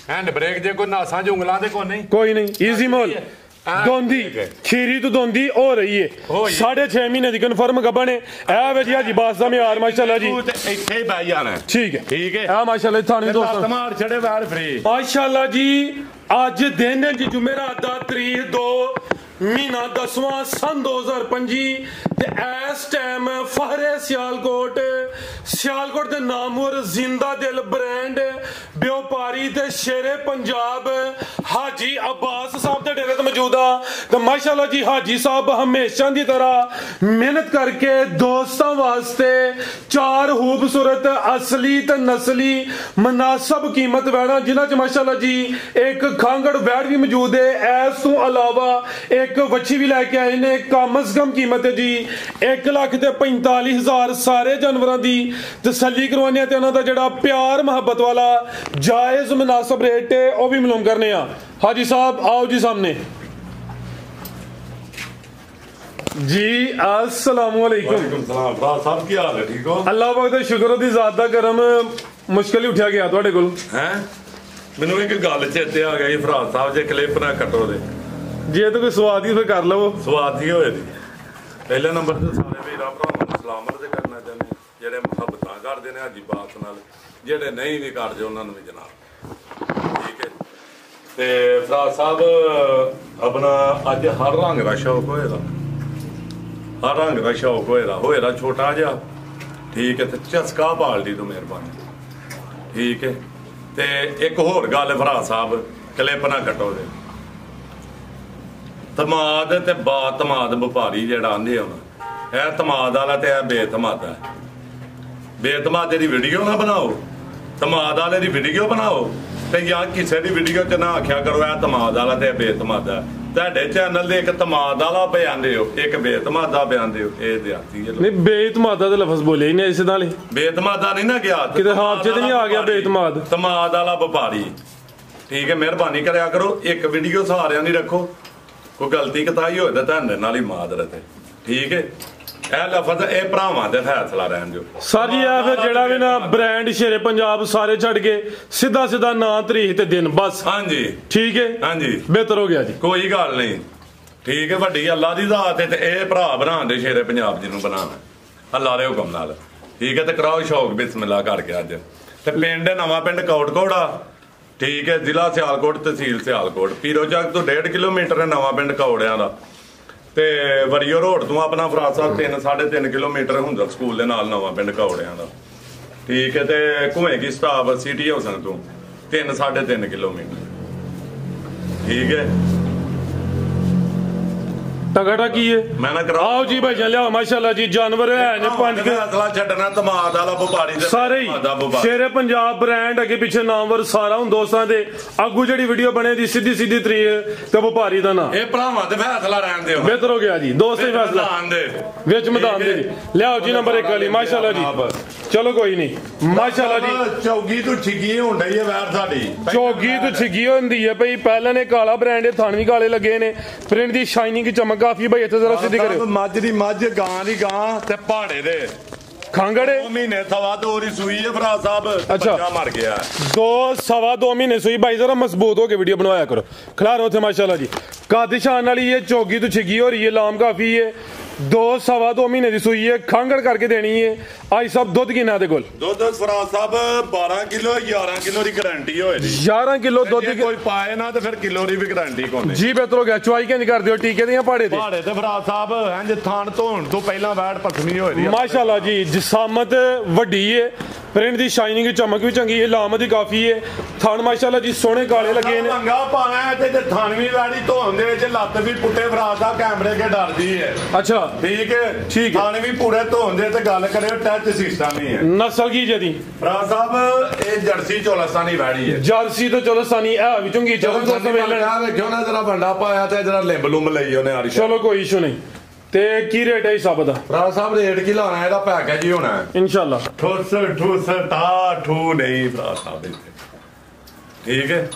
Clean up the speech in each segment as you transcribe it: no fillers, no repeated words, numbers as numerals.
Hand brake जे कोई NASA Jungla दे को नहीं कोई नहीं इजी मोल दोंदी खीरी तो दोंदी हो रही है 6.5 महीने की कन्फर्म गबन है ए वे जी हाजी बास दा म्यार माशाल्लाह जी इथे ही बैठ जाना ठीक है आ माशाल्लाह थाने दोस्तों मार छड़े बाहर फ्री माशाल्लाह जी आज दिन है जी जुमेरात दा तरीक 2 महीना 10वां सन 2025 ते इस टाइम फहरे सियालकोट दे नामवर जिंदा दिल ब्रांड व्यापारी ते शेरे पंजाब हाजी अब्बास साहब दे डेरे ते मौजूद आ ते माशाल्लाह जी हाजी साहब हमेशा दी तरह मेहनत करके दोस्तां वास्ते 4 खूबसूरत असली ते नस्ली मुनासिब कीमत वैड़ा जिन्हां च माशाल्लाह जी एक खांगड़ वैड़ भी मौजूद है इस तो अलावा एक वच्छी भी लैके आए ने कम अज कम कीमत है जी 1,45,000 सारे जानवरों की तसल्ली करवाने ते उन्हां दा जिहड़ा प्यार मुहब्बत वाला जायज मुनासिब रेट है वह भी मालूम करने हाजी साहब आओ जी सामने जी अस्सलाम वालेकुम साहब की हाल है ठीक हो अल्लाह पाक दा शुक्र दी जात दा करम मुश्किल ही उठा गया तुहाडे कोल हैं मैनू एक गल चेते आ गई फराज साहब जे क्लिप ना कटो दे जे तो कोई स्वाद ही फिर कर लवो स्वाद ही होए दी पहले नंबर ते सारे वीरां भरावां नूं सलाम अर्ज़ करना चाहते जेहड़े मुहब्बतां करदे ने हाजी बात नाल जेहड़े नहीं भी करदे उन्हां नूं भी जनाब ठीक है ते फराज साहब अपना अज हर रंग दा शौक होए दा हर रंग का शौक होएदा छोटा जिहा ठीक है ते झसका पालदी तो मेहरबानी ठीक है ते एक होर गल फराज साहब क्लिप ना कटो दे तमाद ते बातमाद व्यापारी जेहड़ा आंदे हुण ए तमाद वाला ते बेतमाद है बेतमादे दी वीडियो ना बनाओ तमाद वाले दी वीडियो बनाओ ते या किसी दी वीडियो च ना आख्या करो ए तमाद वाला ते बेतमाद है ਤੁਹਾਡੇ ਚੈਨਲ ਦੇ ਇੱਕ ਤਮਾਦ ਵਾਲਾ ਬਿਆਨਦੇ ਹੋ ਇੱਕ ਬੇਤਮਾਦਾ ਬਿਆਨਦੇ ਹੋ ਇਹ ਦਿਆਤੀ ਹੈ ਨਹੀਂ ਬੇਤਮਾਦਾ ਦਾ ਲਫ਼ਜ਼ ਬੋਲੇ ਹੀ ਨਹੀਂ ਇਸ ਨਾਲ ਬੇਤਮਾਦਾ ਨਹੀਂ ਨਾ ਗਿਆ ਕਿਤੇ ਹਾਫ ਚ ਨਹੀਂ ਆ ਗਿਆ ਬੇਤਮਾਦ ਤਮਾਦ ਵਾਲਾ ਵਪਾਰੀ ਠੀਕ ਹੈ ਮਿਹਰਬਾਨੀ ਕਰਿਆ ਕਰੋ ਇੱਕ ਵੀਡੀਓ ਸਾਰਿਆਂ ਦੀ ਰੱਖੋ ਕੋਈ ਗਲਤੀ ਕਤਾਈ ਹੋਏ ਤਾਂ ਤੁਹਾਡੇ ਨਾਲ ਹੀ ਮਾਦਰਤ ਹੈ ਠੀਕ ਹੈ ਇਹ ਲਫ਼ਜ਼ ਇਹ ਭਰਾਵਾਂ ਦੇ ਫੈਸਲਾ ਰਹਿਣ ਦਿਓ ਸਰ ਜੀ ਆ ਫਿਰ ਜਿਹੜਾ ਵੀ ਨਾ ਬ੍ਰਾਂਡ ਸ਼ੇਰੇ ਪੰਜਾਬ ਸਾਰੇ ਛੱਡ ਕੇ ਸਿੱਧਾ ਸਿੱਧਾ ਨਾਂ ਤਰੀਕ ਤੇ ਦਿਨ ਬਸ ਹਾਂਜੀ ਠੀਕ ਹੈ ਹਾਂਜੀ ਬਿਹਤਰ ਹੋ ਗਿਆ ਜੀ ਕੋਈ ਗੱਲ ਨਹੀਂ ਠੀਕ ਹੈ ਵੱਡੀ ਅੱਲਾ ਦੀ ਜ਼ਾਤ ਹੈ ਤੇ ਇਹ ਭਰਾ ਬਣਾਉਂਦੇ ਸ਼ੇਰੇ ਪੰਜਾਬ ਜੀ ਨੂੰ ਬਣਾਉਣਾ ਅੱਲਾ ਦੇ ਹੁਕਮ ਨਾਲ ਠੀਕ ਹੈ ਤੇ ਕਰਾਓ ਸ਼ੌਕ ਬਿਸਮਿਲ੍ਲਾ ਕਰਕੇ ਅੱਜ ਤੇ ਪਿੰਡ ਨਵਾਂ ਪਿੰਡ ਕੋਟਕੋੜਾ ਠੀਕ ਹੈ ਜ਼ਿਲ੍ਹਾ ਸਿਆਲਕੋਟ ਤਹਿਸੀਲ ਸਿਆਲਕੋਟ ਪੀਰੋ ਚੱਕ ਤੋਂ 1.5 ਕਿਲੋਮੀਟਰ ਹੈ ਨਵਾਂ ਪਿੰਡ ਕੌੜਿਆਂ ਦਾ ਤੇ ਵਰੀਓ ਰੋਡ ਤੋਂ ਆਪਣਾ ਫਰਾਦ ਸਾਹਿਬ 3.5 ਕਿਲੋਮੀਟਰ ਹੁੰਦਾ ਸਕੂਲ ਦੇ ਨਾਲ ਨਵਾਂ ਪਿੰਡ ਕੌੜਿਆਂ ਦਾ ਠੀਕ ਹੈ ਤੇ ਘੁਮੇਗੀ ਸਟਾਪ ਸਿਟੀ ਹਾਊਸਨ ਤੋਂ 3.5 ਕਿਲੋਮੀਟਰ ਠੀਕ ਹੈ ਟਗੜਾ ਕੀ ਹੈ ਮੈਂ ਨਾ ਕਰਾ ਆਓ ਜੀ ਭਾਈ ਲਿਆਓ ਮਾਸ਼ਾਅੱਲਾ ਜੀ ਜਾਨਵਰ ਹੈ ਨੇ 5 ਅਸਲਾ ਛੱਡਣਾ ਤਮਾਦ ਵਾਲਾ ਵਪਾਰੀ ਦੇ ਸਾਰੇ ਸ਼ੇਰੇ ਪੰਜਾਬ ਬ੍ਰਾਂਡ ਅੱਗੇ ਪਿੱਛੇ ਨਾਮਵਰ ਸਾਰਾ ਹੁਣ ਦੋਸਤਾਂ ਦੇ ਅੱਗੂ ਜਿਹੜੀ ਵੀਡੀਓ ਬਣੇ ਦੀ ਸਿੱਧੀ ਤਰੀਕ ਤੇ ਵਪਾਰੀ ਦਾ ਨਾਮ ਇਹ ਭਰਾਵਾਂ ਤੇ ਫੈਸਲਾ ਰਹਿਣ ਦਿਓ ਬਿਹਤਰ ਹੋ ਗਿਆ ਜੀ ਦੋਸਤ ਹੀ ਫੈਸਲਾ ਵਿੱਚ ਮੈਦਾਨ ਦੇ ਜੀ ਲਿਆਓ ਜੀ ਨੰਬਰ 1 ਵਾਲੀ ਮਾਸ਼ਾਅੱਲਾ ਜੀ ਚਲੋ ਕੋਈ ਨਹੀਂ ਮਾਸ਼ਾਅੱਲਾ ਜੀ ਚੌਗੀ ਤੋਂ ਠਿੱਗੀ ਹੁੰਦੀ ਹੈ ਵੈਰ ਸਾਡੀ ਚੌਗੀ ਤੋਂ ਠਿੱਗੀ ਹੁੰਦੀ ਹੈ ਭਈ ਪਹਿਲਾਂ ਨੇ ਕਾਲਾ ਬ੍ਰਾਂਡ ਥਣ ਵੀ ਕਾਲੇ ਲੱਗੇ ਨੇ ਪ੍ਰਿੰਟ ਦੀ ਸ਼ਾਈਨਿੰਗ ਚਮਕ ਕਾਫੀ ਭਾਈ ਇੱਥੇ ਜ਼ਰਾ ਸਿੱਧੀ ਕਰਿਓ ਮੱਝ ਦੀ ਮੱਝ ਗਾਂ ਦੀ ਗਾਂ ਤੇ ਪਹਾੜੇ ਦੇ ਖਾਂਗੜੇ 2 ਮਹੀਨੇ ਸਵਾ 2 ਦੀ ਸੂਈ ਹੈ ਫਰਾਦ ਸਾਹਿਬ ਬੱਚਾ ਮਰ ਗਿਆ 2 ਮਹੀਨੇ ਸੂਈ ਭਾਈ ਜ਼ਰਾ ਮਜ਼ਬੂਤ ਹੋ ਕੇ ਵੀਡੀਓ ਬਣਵਾਇਆ ਕਰੋ ਖਿਲਾਰੋ ਉੱਥੇ ਮਾਸ਼ਾਅੱਲਾ ਜੀ ਕਾਦਿਸ਼ਾਨ ਵਾਲੀ ਇਹ ਚੌਗੀ ਤੋਂ ਛਿੱਗੀ ਹੋ ਰਹੀ ਹੈ ਲਾਮ ਕਾਫੀ ਹੈ 2 ਮਹੀਨੇ ਦੀ ਸੂਈ ਹੈ ਖਾਂਗੜ ਕਰਕੇ ਦੇਣੀ ਹੈ ਆਈ ਸਭ ਦੁੱਧ ਕਿੰਨਾ ਦੇ ਕੋਲ ਦੁੱਧ ਫਰਾਦ ਸਾਹਿਬ 12 ਕਿਲੋ 11 ਕਿਲੋ ਦੀ ਗਾਰੰਟੀ ਹੋਏ ਜੀ 11 ਕਿਲੋ ਦੁੱਧ ਕੋਈ ਪਾਏ ਨਾ ਤੇ ਫਿਰ ਕਿਲੋ ਦੀ ਵੀ ਗਾਰੰਟੀ ਕੋਨੇ ਜੀ ਬਿਹਤਰ ਹੋ ਗਿਆ ਚੁਆਈ ਕਿੰਜ ਕਰਦੇ ਹੋ ਟੀਕੇ ਦੀਆਂ ਪਹਾੜੇ ਤੇ ਫਰਾਦ ਸਾਹਿਬ ਇੰਜ ਥਾਣ ਧੋਣ ਤੋਂ ਪਹਿਲਾਂ ਵੈੜ ਪਸਮੀ ਹੋਈ ਦੀ ਮਾਸ਼ਾਅੱਲਾ ਜੀ ਜਿਸਾਮਤ ਵੱਡੀ ਹੈ ਪ੍ਰਿੰਟ ਦੀ ਸ਼ਾਈਨਿੰਗ ਚਮਕ ਵੀ ਚੰਗੀ ਹੈ ਲਾਮਤ ਹੀ ਕਾਫੀ ਹੈ ਥਣ ਮਾਸ਼ਾਅੱਲਾ ਜੀ ਸੋਹਣੇ ਕਾਲੇ ਲੱਗੇ ਨੇ ਮੰਗਾ ਪਾਣਾ ਤੇ ਥਣ ਵੀ ਵੈੜੀ ਧੋਣ ਦੇ ਵਿੱਚ ਲੱਤ ਵੀ ਪੁੱਟੇ ਫਰਾਦ ਦਾ ਕੈਮਰੇ ਕੇ ਡਰਦੀ ਹੈ ਅੱਛਾ ਠੀਕ ਹੈ ਠੀਕ ਹੈ ਥਣ ਵੀ ਪੂਰੇ ਧੋਣ ਦੇ ਤੇ ਗੱਲ ਕਰਿਓ ਟੱਚ ਸਿਸਟਮ ਨਹੀਂ ਹੈ ਨਸਲ ਕੀ ਜਦੀ ਫਰਾਦ ਸਾਹਿਬ ਇਹ ਜਰਸੀ ਚੋਲਸਤਾਨੀ ਵੈੜੀ ਹੈ ਜਰਸੀ ਤੋਂ ਚੋਲਸਤਾਨੀ ਇਹ ਵੀ ਚੰਗੀ ਚਲੋ ਵੇਖਿਓ ਨਾ ਜਰਾ ਬੰਡਾ ਪਾਇਆ ਤੇ ਜਰਾ ਲਿੰਬ ਲੁੰਬ ਲਈ ਉਹਨੇ ਆਰੀ ਚਲੋ ਕੋਈ ਇਸ਼ੂ ਨਹੀਂ ਤੇ ਕੀ ਰੇਟ ਹੈ ਹਿਸਾਬ ਦਾ ਫਰਾਦ ਸਾਹਿਬ ਰੇਟ ਕੀ ਲਾਉਣਾ ਇਹਦਾ ਪੈਕੇਜ ਹੀ ਹੋਣਾ ਇਨਸ਼ਾਅੱਲਾ ਠੂਸ ਠੂ ਨਹੀਂ ਫਰਾਦ ਸਾਹਿਬ ਠੀਕ ਹੈ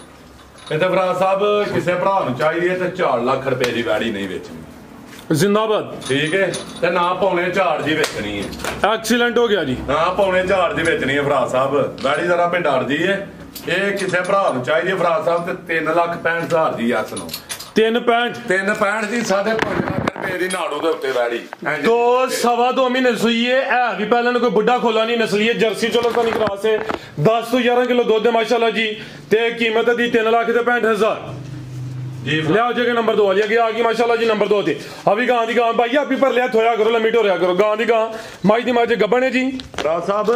ਇਹ ਤਾਂ ਫਰਾਦ ਸਾਹਿਬ ਕਿਸੇ ਭਰਾ ਨੂੰ ਚਾਹੀਦੀ ਹੈ ਤੇ 4 ਲੱਖ ਰੁਪਏ ਦੀ ਵੈੜੀ ਨਹੀਂ ਵੇਚਣੀ ਜ਼ਿੰਦਾਬਾਦ ਠੀਕ ਹੈ ਤੇ ਨਾ ਪੌਣੇ ਝਾੜ ਦੀ ਵੇਚਣੀ ਹੈ ਐਕਸੀਲੈਂਟ ਹੋ ਗਿਆ ਜੀ ਨਾ ਪੌਣੇ ਝਾੜ ਦੀ ਵੇਚਣੀ ਹੈ ਫਰਾਦ ਸਾਹਿਬ ਵੈੜੀ ਜ਼ਰਾ ਪੇ ਡਰਦੀ ਹੈ ਇਹ ਕਿਸੇ ਭਰਾ ਨੂੰ ਚਾਹੀਦੀ ਫਰਾਦ ਸਾਹਿਬ ਤੇ 3,65,000 ਦੀ ਐਸ ਨੂੰ 3.65 3.65 ਦੀ 5.5 ਲੱਖ ਰੁਪਏ ਦੀ ਨਾੜੂ ਦੇ ਉੱਤੇ ਵੈੜੀ ਦੋ ਸਵਾ 2 ਮਹੀਨੇ ਸੂਈ ਹੈ ਵੀ ਪਹਿਲਾਂ ਨੂੰ ਕੋਈ ਬੁੱਢਾ ਖੋਲਾ ਨਹੀਂ ਨਸਲੀ ਹੈ ਜਰਸੀ ਚਲੋ ਤਾਂ ਨਹੀਂ ਕਰਾਸ ਹੈ 10 ਤੋਂ 11 ਕਿਲੋ ਦੁੱਧ ਹੈ ਮਾਸ਼ਾਅੱਲਾ ਜੀ ਤੇ ਕੀਮਤ ਦੀ 3,65,000 जी लिया जगह नंबर 2 वाली आ गई माशाल्लाह जी नंबर 2 थे अभी गां दी गां भाई आप पर लिया थोया करो लम्बी टोरिया करो गां दी गां माई दी माई गब्बन है जी राज साहब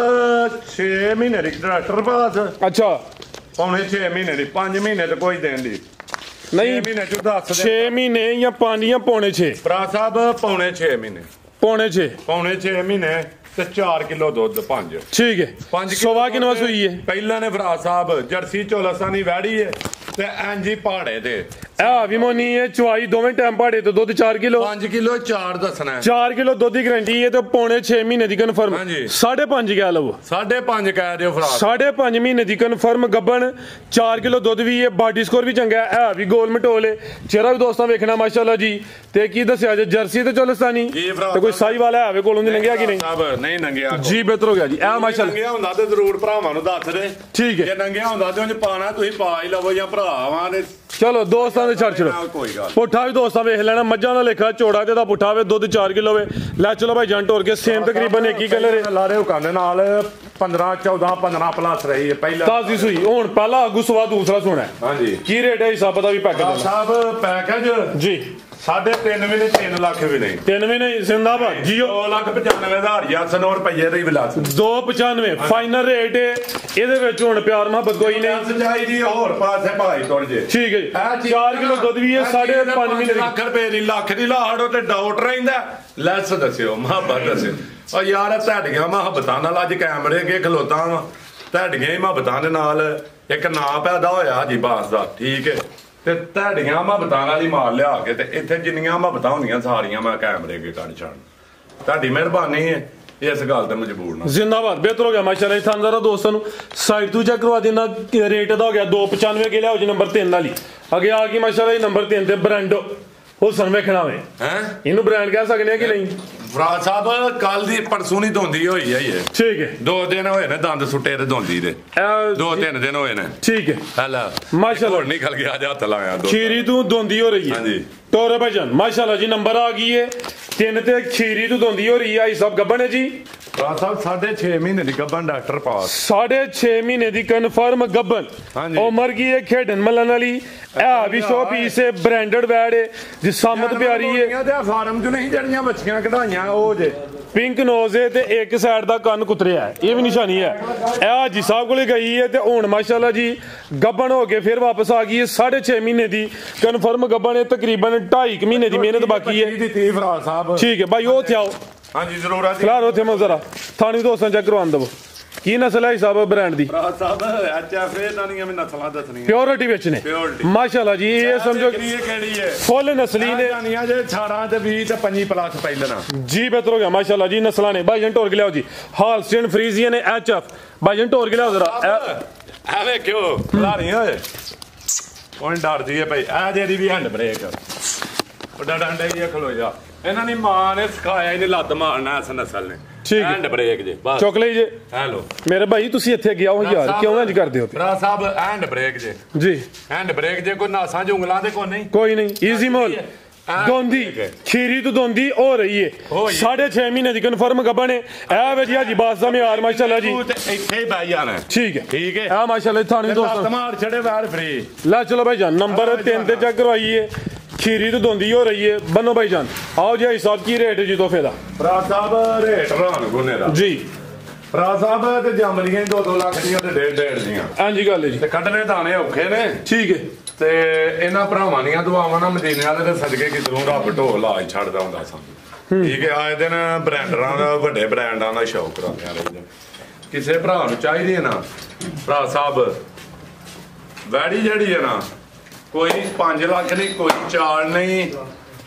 6 महीने दी ट्रैक्टर पास अच्छा पौने 6 महीने दी 5 महीने ते कोई देन दी नहीं 6 महीने चो 10 6 महीने या 5 या पौने 6 राज साहब पौने 6 महीने पौने 6 महीने ਤੇ 4 ਕਿਲੋ ਦੁੱਧ 5 ਠੀਕ ਹੈ 5 ਸਵਾ ਕਿਨਵਾ ਸੂਈ ਹੈ ਪਹਿਲਾਂ ਨੇ ਫਰਾਦ ਸਾਹਿਬ ਜਰਸੀ ਚੋਲਸਾਂ ਦੀ ਵੈੜੀ ਹੈ ਤੇ ਐਂਜੀ ਪਹਾੜੇ ਤੇ ਆ ਵੀ ਮੋਨੀ ਹੈ ਚੁਆਈ ਦੋਵੇਂ ਟਾਈਮ ਪਹਾੜੇ ਤੇ ਦੁੱਧ 4 ਕਿਲੋ 5 ਕਿਲੋ 4 ਦੱਸਣਾ 4 ਕਿਲੋ ਦੁੱਧ ਦੀ ਗਾਰੰਟੀ ਹੈ ਤੇ ਪੌਣੇ 6 ਮਹੀਨੇ ਦੀ ਕਨਫਰਮ 5.5 ਕਹਿ ਲਵੋ 5.5 ਕਹਿ ਦਿਓ ਫਰਾਦ 5.5 ਮਹੀਨੇ ਦੀ ਕਨਫਰਮ ਗੱਬਣ 4 ਕਿਲੋ ਦੁੱਧ ਵੀ ਹੈ ਬਾਡੀ ਸਕੋਰ ਵੀ ਚੰਗਾ ਹੈ ਵੀ ਗੋਲ ਮਟੋਲ ਹੈ ਚਿਹਰਾ ਵੀ ਦੋਸਤਾਂ ਵੇਖਣਾ ਮਾਸ਼ਾਅੱਲਾ ਜੀ ਤੇ ਕੀ ਦੱਸਿਆ ਜੇ ਜਰਸੀ ਤੇ ਚੋਲਸਤਾਨੀ ਤੇ ਕੋਈ ਸਾਈ ਵਾਲਾ ਹੈ ਕੋਲੋਂ ਦੀ ਲੰਘਿਆ ਕਿ ਨਹੀਂ ਨਹੀਂ ਨੰਗਿਆ ਜੀ ਬਿਹਤਰ ਹੋ ਗਿਆ ਜੀ ਇਹ ਮਾਸ਼ਾਅੱਲਾ ਨੰਗਿਆ ਹੁੰਦਾ ਤੇ ਜ਼ਰੂਰ ਭਰਾਵਾਂ ਨੂੰ ਦੱਸ ਦੇ ਠੀਕ ਹੈ ਜੇ ਨੰਗਿਆ ਹੁੰਦਾ ਤੇ ਉਹਨੇ ਪਾਣਾ ਤੁਸੀਂ ਪਾ ਹੀ ਲਵੋ ਜਾਂ ਭਰਾਵਾਂ ਦੇ ਚਲੋ ਦੋਸਤਾਂ ਦੇ ਛੱਡ ਛੜੋ ਕੋਈ ਗੱਲ ਪੁੱਠਾ ਵੀ ਦੋਸਤਾਂ ਵੇਖ ਲੈਣਾ ਮੱਝਾਂ ਦਾ ਲੇਖਾ ਚੋੜਾ ਤੇ ਦਾ ਪੁੱਠਾ ਵੇ ਦੁੱਧ 4 ਕਿਲੋ ਵੇ ਲੈ ਚਲੋ ਭਾਈ ਜੰਟ ਹੋਰ ਕੇ ਸੇਮ ਤਕਰੀਬਨ ਇੱਕ ਹੀ ਕਲਰ ਹੈ ਲਾਰੇ ਹੁਕਮ ਦੇ ਨਾਲ 15 14 15 ਪਲੱਸ ਰਹੀ ਹੈ ਪਹਿਲਾਂ ਤਾਜ਼ੀ ਸੂਈ ਹੁਣ ਪਹਿਲਾ ਅਗੂ ਸਵਾ ਦੂਸਰਾ ਸੁਣਾ ਹਾਂਜੀ ਕੀ ਰੇਟ ਹੈ ਹਿਸਾਬ ਦਾ ਵੀ ਪੈਕੇਜ ਸਾਹਿਬ ਪੈਕੇਜ ਜੀ 3.5 ਵੀ ਨਹੀਂ 3 ਲੱਖ ਵੀ ਨਹੀਂ 3 ਵੀ ਨਹੀਂ ਜ਼ਿੰਦਾਬਾਦ ਜੀਓ 2,95,000 ਜਾਂ 100 ਰੁਪਏ ਦੀ ਵਿਲਾਸ 295 ਫਾਈਨਲ ਰੇਟ ਇਹਦੇ ਵਿੱਚ ਹੁਣ ਪਿਆਰ ਮੁਹੱਬਤ ਕੋਈ ਨਹੀਂ ਸਜਾਈ ਦੀ ਹੋਰ ਪਾਸੇ ਭਾਈ ਤੁਰ ਜੇ ਠੀਕ ਹੈ ਜੀ 4 ਕਿਲੋ ਦੁੱਧ ਵੀ ਹੈ 5.5 ਮਹੀਨੇ ਲੱਖ ਰੁਪਏ ਦੀ ਲੱਖ ਦੀ ਲਾੜ ਤੇ ਡਾਊਟ ਰਹਿੰਦਾ ਲੈਸ ਦੱਸਿਓ ਮੁਹੱਬਤ ਦੱਸਿਓ ਓ ਯਾਰ ਤੁਹਾਡੀਆਂ ਮੁਹੱਬਤਾਂ ਨਾਲ ਅੱਜ ਕੈਮਰੇ ਅੱਗੇ ਖਲੋਤਾ ਵਾਂ ਤੁਹਾਡੀਆਂ ਹੀ ਮੁਹੱਬਤਾਂ ਦੇ ਨਾਲ ਇੱਕ ਨਾਂ ਪੈਦਾ ਹੋਇਆ ਜੀ ਬਾਸ ਦਾ ਠੀਕ ਹੈ ਤੇ ਤੁਹਾਡੀਆਂ ਮੁਹੱਬਤਾਂ ਨਾਲ ਹੀ ਮਾਰ ਲਿਆ ਕੇ ਤੇ ਇੱਥੇ ਜਿੰਨੀਆਂ ਮੁਹੱਬਤਾਂ ਹੁੰਦੀਆਂ ਸਾਰੀਆਂ ਮੈਂ ਕੈਮਰੇ ਅੱਗੇ ਕੱਢ ਛੱਡ ਤੁਹਾਡੀ ਮਿਹਰਬਾਨੀ ਹੈ ਇਸ ਗੱਲ ਤੇ ਮਜਬੂਰ ਨਾ ਜ਼ਿੰਦਾਬਾਦ ਬਿਹਤਰ ਹੋ ਗਿਆ ਮਾਸ਼ਾਅੱਲਾ ਥਾਨਦਾਰਾ ਦੋਸਤਾਂ ਨੂੰ ਸਾਈਡ ਤੋਂ ਚੈੱਕ ਕਰਵਾ ਦੇਣਾ ਰੇਟ ਦਾ ਹੋ ਗਿਆ 295 ਕੇ ਲਿਆਓ ਜੀ ਨੰਬਰ 3 ਵਾਲੀ ਅੱਗੇ ਆ ਗਈ ਮਾਸ਼ਾਅੱਲਾ ਇਹ ਨੰਬਰ 3 ਤੇ ਬ੍ਰਾਂਡੋ ਹੁਸਨ ਵੇਖਣਾ ਵੇ ਹੈ ਇਹਨੂੰ ਬ੍ਰਾਂਡ ਕਹਿ ਸਕਦੇ ਆ ਕਿ ਨਹੀਂ ਫਰਾਦ ਸਾਹਿਬ ਕੱਲ ਦੀ ਪਰਸੋਂ ਨਹੀਂ ਧੋਂਦੀ ਹੋਈ ਹੈ ਇਹ ਠੀਕ ਹੈ 2 ਦਿਨ ਹੋਏ ਨੇ ਦੰਦ ਸੁੱਟੇ ਤੇ ਧੋਂਦੀ ਦੇ 2-3 ਦਿਨ ਹੋਏ ਨੇ ਠੀਕ ਹੈ ਹਲਾ ਮਾਸ਼ਾਅੱਲਾ ਹੋਰ ਨਿਕਲ ਗਿਆ ਅੱਜ ਹੱਥ ਲਾਇਆ ਖੀਰੀ ਤੂੰ ਧੋਂਦੀ ਹੋ ਰਹੀ ਹੈ ਹਾਂਜੀ ਟੋਰੇ ਭਾਈਜਾਨ ਮਾਸ਼ਾਅੱਲਾ ਜੀ ਨੰਬਰ ਆ ਗਈ ਹੈ 3 ਤੇ ਖੀਰੀ ਤੂੰ ਧੋਂਦੀ ਹੋ ਰਹੀ ਹੈ ਇਹ ਸਭ ਗੱਬਣ ਹੈ ਜੀ ਫਰਾਦ ਸਾਹਿਬ 6.5 ਮਹੀਨੇ ਦੀ ਗੱਬਨ ਡਾਕਟਰ ਪਾਸ 6.5 ਮਹੀਨੇ ਦੀ ਕਨਫਰਮ ਗੱਬਨ ਉਮਰ ਕੀ ਹੈ ਖੇਡਣ ਮਲਣ ਵਾਲੀ ਇਹ ਵੀ ਸ਼ੋ ਪੀਸ ਹੈ ਬ੍ਰਾਂਡਡ ਵੈੜ ਹੈ ਜਿਸ ਸਾਮਤ ਪਿਆਰੀ ਹੈ ਤੇ ਫਾਰਮ ਚ ਨਹੀਂ ਜਿਹੜੀਆਂ ਬੱਚੀਆਂ ਕਢਾਈਆਂ ਉਹ ਜੇ ਪਿੰਕ ਨੋਜ਼ ਹੈ ਤੇ ਇੱਕ ਸਾਈਡ ਦਾ ਕੰਨ ਕੁਤਰਿਆ ਹੈ ਇਹ ਵੀ ਨਿਸ਼ਾਨੀ ਹੈ ਇਹ ਹਾਜੀ ਸਾਹਿਬ ਕੋਲੇ ਗਈ ਹੈ ਤੇ ਹੁਣ ਮਾਸ਼ਾਅੱਲਾ ਜੀ ਗੱਬਣ ਹੋ ਕੇ ਫਿਰ ਵਾਪਸ ਆ ਗਈ ਹੈ 6.5 ਮਹੀਨੇ ਦੀ ਕਨਫਰਮ ਗੱਬਣ ਹੈ ਤਕਰੀਬਨ 2.5 ਮਹੀਨੇ ਦੀ ਮਿਹਨਤ ਬਾਕੀ ਹੈ ਦਿੱਤੀ ਫਰਾਦ ਸਾਹਿਬ ਠੀਕ ਹੈ ਭਾਈ ਉਹ ਥਿਆਓ ਹਾਂਜੀ ਜ਼ਰੂਰ ਆ ਜੀ ਖਲਾਰ ਉੱਥੇ ਮੈਂ ਜ਼ਰਾ ਥਾਣੀ ਦੋਸਤਾਂ ਚੈੱਕ ਕਰਵਾਉਣ ਦਵੋ ਕੀ ਨਸਲ ਹੈ ਹਿਸਾਬ ਬ੍ਰਾਂਡ ਦੀ ਫਰਾਦ ਸਾਹਿਬ ਐਚਐਫ ਇਹਨਾਂ ਦੀਆਂ ਵੀ ਨਸਲਾਂ ਦੱਸਣੀਆਂ ਪਿਓਰਿਟੀ ਵਿੱਚ ਨੇ ਮਾਸ਼ਾਅੱਲਾ ਜੀ ਇਹ ਸਮਝੋ ਕਿਹੜੀ ਹੈ ਫੁੱਲ ਨਸਲੀ ਨੇ ਜਾਨੀਆਂ ਜੇ 18 ਤੇ 20 ਤੇ 25 ਪਲੱਸ ਪਹਿਲਣਾ ਜੀ ਬਿਹਤਰ ਹੋ ਗਿਆ ਮਾਸ਼ਾਅੱਲਾ ਜੀ ਨਸਲਾਂ ਨੇ ਭਾਈਜਨ ਟੋਰ ਕੇ ਲਿਆਓ ਜੀ ਹਾਲਸਟੀਨ ਫਰੀਜ਼ੀਅਨ ਨੇ ਐਚਐਫ ਭਾਈਜਨ ਟੋਰ ਕੇ ਲਿਆਓ ਜ਼ਰਾ ਐਵੇਂ ਕਿਉਂ ਖਲਾਰੀ ਓਏ ਉਹ ਡਰਦੀ ਹੈ ਭਾਈ ਆ ਜਿਹੜੀ ਵੀ ਹੈਂਡ ਬ੍ਰੇਕ ਉਹਦਾ ਡੰਡਾ ਹੀ ਖਲੋ ਜਾ ਇਹਨਾਂ ਦੀ ਮਾਂ ਨੇ ਸਿਖਾਇਆ ਇਹਨੇ ਲੱਤ ਮਾਰਨਾ ਇਸ ਨਸਲ ਨੇ ਠੀਕ ਹੈਂਡ ਬ੍ਰੇਕ ਜੇ ਬਸ ਚੁੱਕ ਲਈ ਜੇ ਹੈਲੋ ਮੇਰੇ ਭਾਈ ਤੁਸੀਂ ਇੱਥੇ ਗਿਆ ਹੋ ਯਾਰ ਕਿਉਂ ਇੰਜ ਕਰਦੇ ਹੋ ਫਰਾਦ ਸਾਹਿਬ ਹੈਂਡ ਬ੍ਰੇਕ ਜੇ ਜੀ ਹੈਂਡ ਬ੍ਰੇਕ ਜੇ ਕੋਈ ਨਾਸਾਂ ਉਂਗਲਾਂ ਦੇ ਕੋਈ ਨਹੀਂ ਕੋਈ ਨਹੀਂ ਈਜ਼ੀ ਮੋਲ ਦੋਂਦੀ ਖੀਰੀ ਤੋਂ ਦੋਂਦੀ ਹੋ ਰਹੀ ਹੈ 6.5 ਮਹੀਨੇ ਦੀ ਕਨਫਰਮ ਗੱਬਣ ਹੈ ਇਹ ਵੇ ਜੀ ਹਾਜੀ ਬਾਸ ਦਾ ਮਿਆਰ ਮਾਸ਼ਾਅੱਲਾ ਜੀ ਇੱਥੇ ਹੀ ਬਹਿ ਜਾਣਾ ਠੀਕ ਹੈ ਠੀਕ ਹੈ ਆ ਮਾਸ਼ਾਅੱਲਾ ਥਾਣੀ ਦੋਸਤਾਂ ਮਾਰ ਛੜੇ ਬਾਹਰ ਫਰੀ ਲੈ ਚਲੋ ਭਾਈ ਜਾਨ ਨੰਬਰ 3 ਤੇ ਚੈੱਕ ਕਰਵਾਈਏ खीरी तो धोंदी हो रही है बनो भाईजान आओ जी हिसाब की रेट है जी तोहफे दा फराद साहब रेट रान गुने दा जी फराद साहब ते जम रही 2-2 लाख ਦੀਆਂ ਤੇ 1.5 ਦੀਆਂ ਹਾਂਜੀ ਗੱਲ ਹੈ ਜੀ ਤੇ ਕੱਢਣੇ ਦਾਣੇ ਔਖੇ ਨੇ ਠੀਕ ਹੈ ਤੇ ਇਹਨਾਂ ਭਰਾਵਾਂ ਦੀਆਂ ਦੁਆਵਾਂ ਨਾਲ ਮਦੀਨੇ ਵਾਲੇ ਦੇ ਸਦਕੇ ਕਿਧਰੋਂ ਰੱਬ ਢੋਲ ਲਾਜ ਛੱਡਦਾ ਹੁੰਦਾ ਸਾਨੂੰ ਠੀਕ ਹੈ ਆਏ ਦਿਨ ਬ੍ਰਾਂਡਰਾਂ ਦਾ ਵੱਡੇ ਬ੍ਰਾਂਡਾਂ ਦਾ ਸ਼ੌਕ ਰੱਖਿਆ ਰਹਿੰਦਾ ਕਿਸੇ ਭਰਾ ਨੂੰ ਚਾਹੀਦੀ ਹੈ ਨਾ ਭਰਾ ਸਾਹਿਬ ਵੈੜੀ ਜਿਹੜੀ ਹੈ ਨਾ ਕੋਈ 5 ਲੱਖ ਨਹੀਂ ਕੋਈ 4 ਨਹੀਂ